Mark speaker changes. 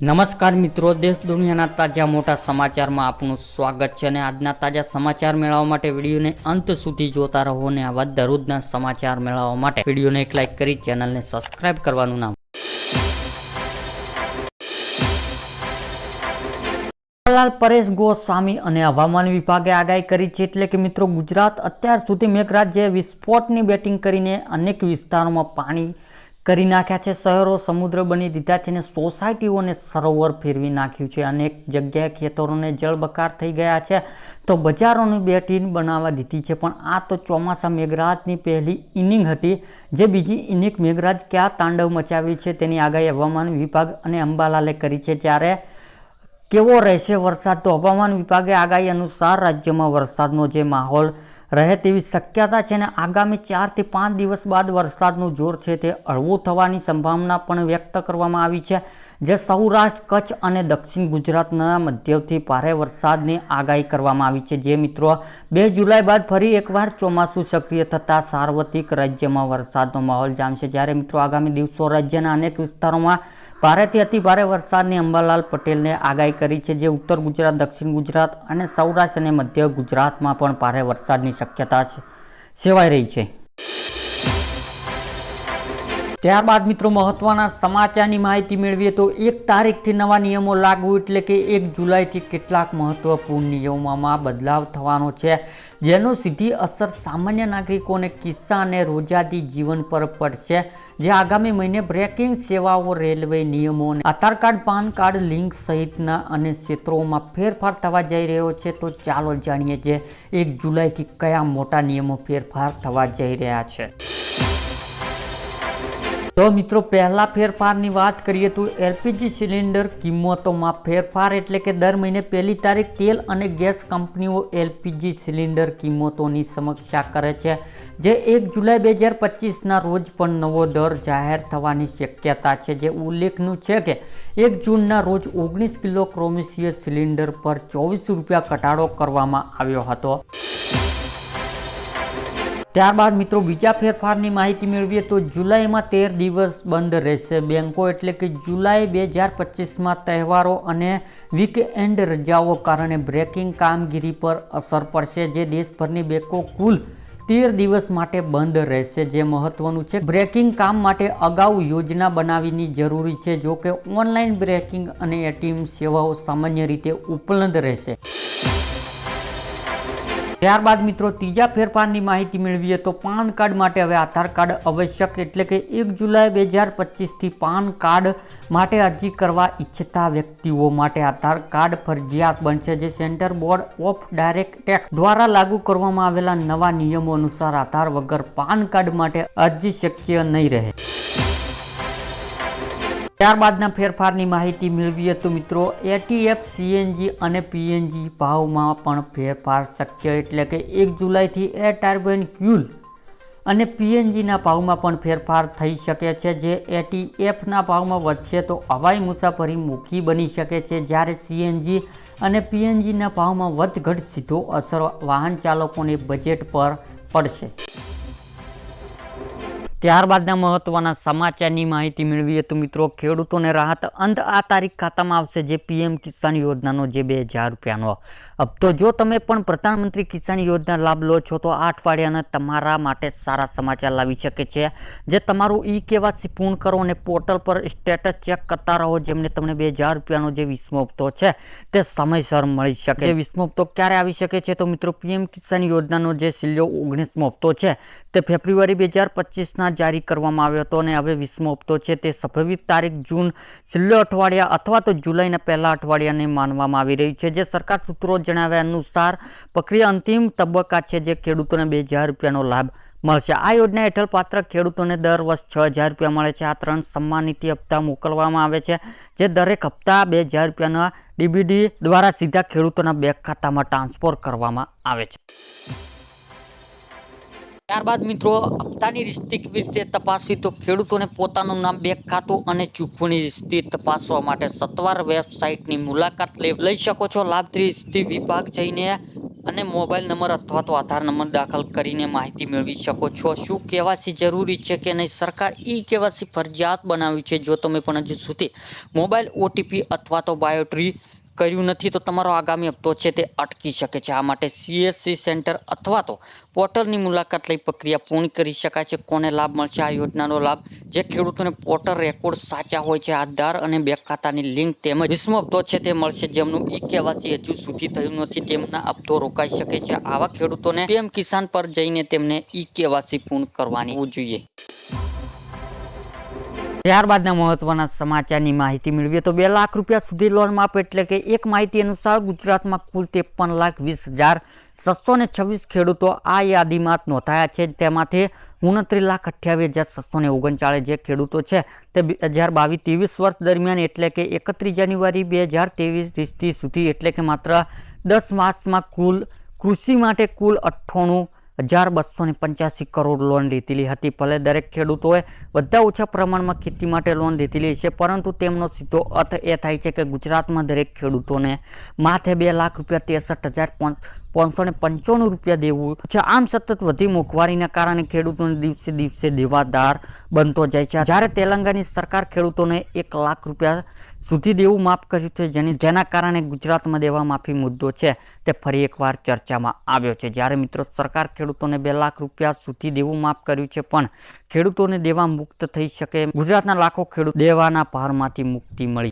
Speaker 1: નમસ્કાર મિત્રો, દેશ દુનિયાના તાજા મોટા સમાચારમાં આપનું સ્વાગત છે અને આજના તાજા સમાચાર મેળવવા માટે વિડીયોને અંત સુધી જોતા રહો અને આવા દરરોજના સમાચાર મેળવવા માટે વિડીયોને એક લાઇક કરી ચેનલને સબસ્ક્રાઇબ કરવાનું ના ભૂલતા। પરેશ ગોસ્વામી અને હવામાન વિભાગે આગાહી કરી છે એટલે કે મિત્રો ગુજરાત અત્યાર સુધી મેઘરાજ્યે વિસ્ફોટની બેટિંગ કરીને અનેક વિસ્તારોમાં પાણી કરી નાખ્યા છે। શહેરો સમુદ્ર બની દીધા છે અને સોસાયટીઓને સરોવર ફેરવી નાખ્યું છે। અનેક જગ્યાએ ખેતરોને જળબકાર થઈ ગયા છે તો બજારોની બેટીન બનાવવા દીધી છે। પણ આ તો ચોમાસા મેઘરાજની પહેલી ઇનિંગ હતી, જે બીજી ઇનિંગ મેઘરાજ ક્યાં તાંડવ મચાવી છે તેની આગાહી હવામાન વિભાગ અને અંબાલાલે કરી છે। જ્યારે કેવો રહેશે વરસાદ, તો હવામાન વિભાગે આગાહી અનુસાર રાજ્યમાં વરસાદનો જે માહોલ રહે તેવી શક્યતા છે અને આગામી 4 થી 5 દિવસ બાદ વરસાદનું જોર છે તે હળવું થવાની સંભાવના પણ વ્યક્ત કરવામાં આવી છે। જે સૌરાષ્ટ્ર, કચ્છ અને દક્ષિણ ગુજરાતના મધ્યથી ભારે વરસાદની આગાહી કરવામાં આવી છે। જે મિત્રો 2 જુલાઈ બાદ ફરી એકવાર ચોમાસું સક્રિય થતાં સાર્વત્રિક રાજ્યમાં વરસાદનો માહોલ જામશે। જ્યારે મિત્રો આગામી દિવસો રાજ્યના અનેક વિસ્તારોમાં ભારેથી અતિ ભારે વરસાદની અંબાલાલ પટેલને આગાહી કરી છે। જે ઉત્તર ગુજરાત, દક્ષિણ ગુજરાત અને સૌરાષ્ટ્ર અને મધ્ય ગુજરાતમાં પણ ભારે વરસાદની શક્યતા સેવાઈ રહી છે। ત્યારબાદ મિત્રો મહત્વના સમાચારની માહિતી મેળવીએ તો 1 તારીખથી નવા નિયમો લાગુ એટલે કે 1 જુલાઈથી કેટલાક મહત્વપૂર્ણ નિયમોમાં બદલાવ થવાનો છે, જેનો સીધી અસર સામાન્ય નાગરિકો અને કિસ્સા અને રોજિંદા જીવન પર પડશે। જે આગામી મહિને બ્રેકિંગ સેવાઓ, રેલવે નિયમો, આધાર કાર્ડ, પાન કાર્ડ લિંક સહિતના અને ક્ષેત્રોમાં ફેરફાર થવા જઈ રહ્યો છે। તો ચાલો જાણીએ જે 1 જુલાઈથી કયા મોટા નિયમો ફેરફાર થવા જઈ રહ્યા છે। તો મિત્રો પહેલા ફેરફારની વાત કરીએ તો એલપીજી સિલિન્ડર કિંમતોમાં ફેરફાર એટલે કે દર મહિને 1 તારીખ તેલ અને ગેસ કંપનીઓ એલપીજી સિલિન્ડર કિંમતોની સમીક્ષા કરે છે। જે 1 જુલાઈ 2025ના રોજ પણ નવો દર જાહેર થવાની શક્યતા છે। જે ઉલ્લેખનીય છે કે 1 જૂનના રોજ 19 કિલો કોમર્શિયલ સિલિન્ડર પર 24 રૂપિયા ઘટાડો કરવામાં આવ્યો હતો। ત્યારબાદ મિત્રો બીજા ફેરફારની માહિતી મેળવીએ તો જુલાઈમાં 13 દિવસ બંધ રહેશે બેંકો એટલે કે જુલાઈ 2025માં તહેવારો અને વીકએન્ડ રજાઓ કારણે બ્રેકિંગ કામગીરી પર અસર પડશે। જે દેશભરની બેંકો કુલ 13 દિવસ માટે બંધ રહેશે। જે મહત્વનું છે, બ્રેકિંગ કામ માટે અગાઉ યોજના બનાવવાની જરૂરી છે। જો કે ઓનલાઈન બ્રેકિંગ અને એટીએમ સેવાઓ સામાન્ય રીતે ઉપલબ્ધ રહેશે। ત્યારબાદ મિત્રો ત્રીજા ફેરફારની માહિતી મેળવીએ તો પાન કાર્ડ માટે હવે આધાર કાર્ડ આવશ્યક એટલે કે 1 જુલાઈ 2025થી પાન કાર્ડ માટે અરજી કરવા ઈચ્છતા વ્યક્તિઓ માટે આધાર કાર્ડ ફરજિયાત બનશે। જે central board of direct tax દ્વારા લાગુ કરવામાં આવેલા નવા નિયમો અનુસાર આધાર વગર પાન કાર્ડ માટે અરજી શક્ય નહીં રહે। ત્યારબાદના ફેરફારની માહિતી મેળવીએ તો મિત્રો એટીએફ, સીએનજી અને પીએનજી ભાવમાં પણ ફેરફાર શક્ય એટલે કે 1 જુલાઈથી એર ટર્બાઇન ફ્યુલ અને પીએનજીના ભાવમાં પણ ફેરફાર થઈ શકે છે। જે એટીએફના ભાવમાં વધશે તો હવાઈ મુસાફરી મોંઘી બની શકે છે, જ્યારે સીએનજી અને પીએનજીના ભાવમાં વધઘટ સીધો અસર વાહન ચાલકોને બજેટ પર પડશે। ત્યારબાદના મહત્વના સમાચારની માહિતી મેળવીએ તો મિત્રો ખેડૂતોને રાહત અંત આ તારીખ ખાતામાં આવશે। જે પીએમ કિસાન યોજનાનો જે 2000 રૂપિયાનો હપ્તો, જો તમે પણ પ્રધાનમંત્રી કિસાન યોજના લાભ લો છો તો આ અઠવાડિયાના તમારા માટે સારા સમાચાર લાવી શકે છે। જે તમારું કેવાયસી પૂર્ણ કરો અને પોર્ટલ પર સ્ટેટસ ચેક કરતા રહો, જેમને તમને 2000 રૂપિયાનો જે 20મો હપ્તો છે તે સમયસર મળી શકે। જે 20મો હપ્તો ક્યારે આવી શકે છે, તો મિત્રો પીએમ કિસાન યોજનાનો જે છેલ્લો 19મો હપ્તો છે તે ફેબ્રુઆરી 2025ના જારી કરવામાં આવ્યો હતો અને હવે 20મો હપ્તો છે તે 26 તારીખ જૂન છેલ્લો અઠવાડિયા અથવા તો જુલાઈના પહેલા અઠવાડિયાને માનવામાં આવી રહ્યું છે। જે સરકાર સૂત્રો જણાવ્યા અનુસાર પ્રક્રિયા અંતિમ તબક્કા છે, જે ખેડૂતોને 2000 રૂપિયાનો લાભ મળશે। આ યોજના હેઠળ પાત્ર ખેડૂતોને દર વર્ષ 6000 રૂપિયા મળે છે। આ 3 સન્માનિત હપ્તા મોકલવામાં આવે છે, જે દરેક હપ્તા 2000 રૂપિયાના ડીબીટી દ્વારા સીધા ખેડૂતોના બેંક ખાતામાં ટ્રાન્સફર કરવામાં આવે છે। ત્યારબાદ મિત્રો હપ્તાની રિસ્તી કેવી રીતે તપાસવી, તો ખેડૂતોને પોતાનું નામ, બેંક ખાતું અને ચૂકવણી રિસ્તી તપાસવા માટે સત્તાવાર વેબસાઇટની મુલાકાત લઈ શકો છો। લાભની રિસ્તી વિભાગ જઈને અને મોબાઈલ નંબર અથવા તો આધાર નંબર દાખલ કરીને માહિતી મેળવી શકો છો. શું કેવાયસી જરૂરી છે કે નહીં? સરકાર ઈ કેવાયસી ફરજિયાત બનાવ્યું છે. જો તમે પણ હજુ સુધી મોબાઈલ ઓટીપી અથવા તો બાયોટ્રી કર્યું નથી તો તમારો આગામી હપ્તો છે તે અટકી શકે છે. આ માટે સીએસસી સેન્ટર અથવા તો પોર્ટલની મુલાકાત લઈ પ્રક્રિયા પૂર્ણ કરી શકાય છે. કોને લાભ મળશે આ યોજનાનો લાભ? જે ખેડૂતોને પોર્ટલ રેકોર્ડ સાચા હોય છે, આધાર અને બેંક ખાતાની લિંક તેમજ વીસમો હપ્તો છે તે મળશે. જેમનું ઈ કેવાયસી હજુ સુધી થયું નથી તેમના હપ્તો રોકાઈ શકે છે. આવા ખેડૂતોને પીએમ કિસાન પર જઈને તેમને ઈ કેવાયસી પૂર્ણ કરવાની હોવું જોઈએ. ત્યારબાદના મહત્વના સમાચારની માહિતી મેળવીએ તો 2 લાખ રૂપિયા સુધી લોન માફ. એટલે કે એક માહિતી અનુસાર ગુજરાતમાં કુલ 53,20,626 ખેડૂતો આ યાદીમાં નોંધાયા છે. તેમાંથી 29,28,639 જે ખેડૂતો છે તે 2022-23 વર્ષ દરમિયાન એટલે કે 31 જાન્યુઆરી 2023 સુધી એટલે કે માત્ર 10 માસમાં કુલ કૃષિ માટે કુલ 98,285 કરોડ લોન લીધેલી હતી. ભલે દરેક ખેડૂતોએ બધા ઓછા પ્રમાણમાં ખેતી માટે લોન લીધેલી છે, પરંતુ તેમનો સીધો અર્થ એ થાય છે કે ગુજરાતમાં દરેક ખેડૂતોને માથે 2,63,595 રૂપિયા દેવું છે. આમ સતત વધી મોંઘવારીના કારણે ખેડૂતોને દિવસે દિવસે દેવાદાર બનતો જાય છે. જ્યારે તેલંગાની સરકાર ખેડૂતોને 1 લાખ રૂપિયા સુધી દેવું માફ કર્યું છે, જેના કારણે ગુજરાતમાં દેવા માફી મુદ્દો છે તે ફરી એકવાર ચર્ચામાં આવ્યો છે. જ્યારે મિત્રો સરકાર ખેડૂતોને 2 લાખ રૂપિયા સુધી દેવું માફ કર્યું છે, પણ ખેડૂતોને દેવા મુક્ત થઈ શકે ગુજરાતના લાખો ખેડૂત દેવાના ભારમાંથી મુક્તિ મળી.